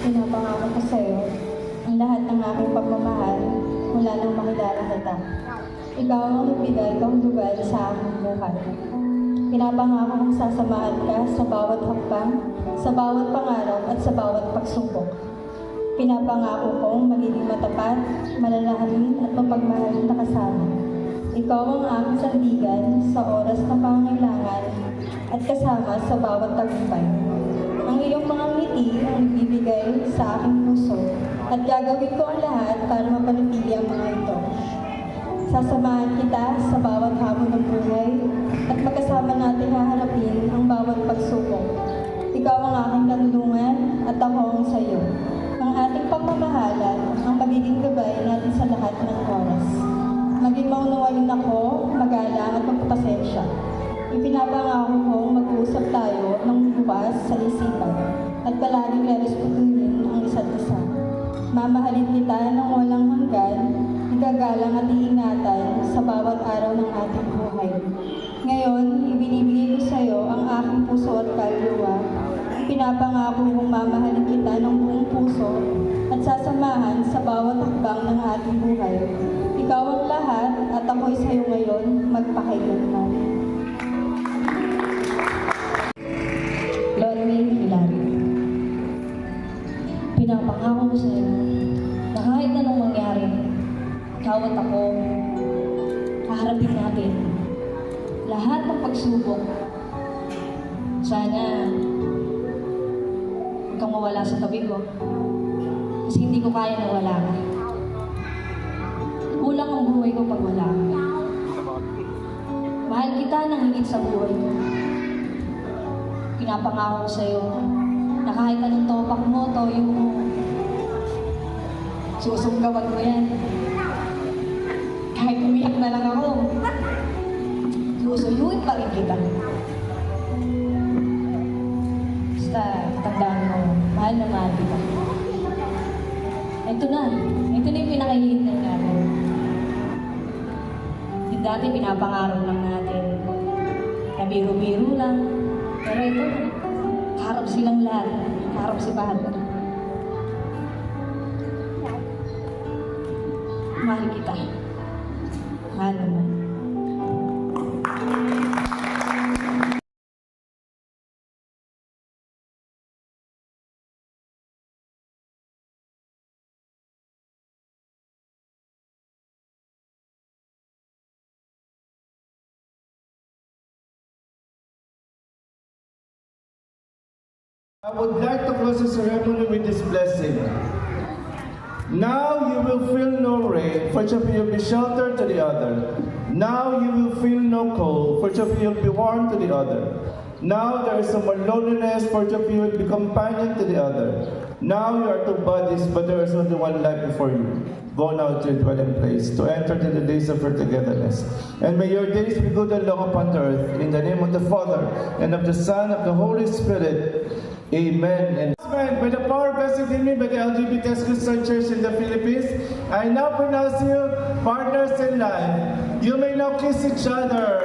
Pinapangako ko sa iyo ang lahat ng aking pagmamahal mula nang makilala kita. Ikaw ang nagbigay kahulugan sa aking buhay. Pinapangako kong sasamahan ka sa bawat hakbang, sa bawat pangarap at sa bawat pagsubok. Pinapangako kong magiging matapat, malalahanin at mapagmahal na kasama. Ikaw ang aking sandigan sa oras na pangangailangan at kasama sa bawat tagumpay. Ang iyong mga ngiti ang nagbibigay sa aking puso at gagawin ko ang lahat para mapanatili ang mga ito. Sasamahan kita sa bawat hamon ng buhay at magkasama natin haharapin ang bawat pagsubok. Ikaw ang aking kanlungan at ako ang sa iyo. Ang ating pagmamahalan ang magiging gabay natin sa lahat ng oras. Maging maunawain ako, magalang at magpapasensya. Ipinapangako kong mag-uusap tayo ng bukas sa isipan at palaging respetuhin ang isa't isa. Mamahalin kita ng walang hanggan, igagalang at iingatan sa bawat araw ng ating buhay. Ngayon, ibinibigay ko sa iyo ang aking puso at kaluluwa. Pinapangako kong mamahalin kita ng buong puso at sasamahan sa bawat hakbang ng ating buhay. Ikaw ang lahat at ako'y sa iyo ngayon magpakailanman. Lorraine Hilary, pinapangako ko sa iyo na kahit anong mangyari, ikaw at ako, haharapin natin lahat ng pagsubok. Sana huwag kang mawala sa tabi ko kasi hindi ko kaya na wala ka. Kulang ang buhay ko pag wala ka. Mahal kita ng higit sa buhay ko. Pinapangako ko sa iyo na kahit anong topak mo, toyo mo, susunggawan ko yan. Kahit umiyak na lang ako, susuyuin pa rin kita. Basta, tandaan mo, mahal na mahal kita. Ito na yung pinakahihintay natin. Yung dati pinapangarap lang natin, na biro-biro lang. Pero ito, kaharap silang lahat. Kaharap si Father. Mahal kita. Mahal naman. I would like to close the ceremony with this blessing. Now you will feel no rain, for each of you will be sheltered to the other. Now you will feel no cold, for each of you will be warm to the other. Now there is no more loneliness, for each of you will be companion to the other. Now you are two bodies, but there is only one life before you. Go now to your dwelling place, to enter into the days of your togetherness. And may your days be good and long upon the earth. In the name of the Father, and of the Son, and of the Holy Spirit. Amen. And by the power vested in me by the LGBT Christian Church in the Philippines, I now pronounce you partners in life. You may now kiss each other.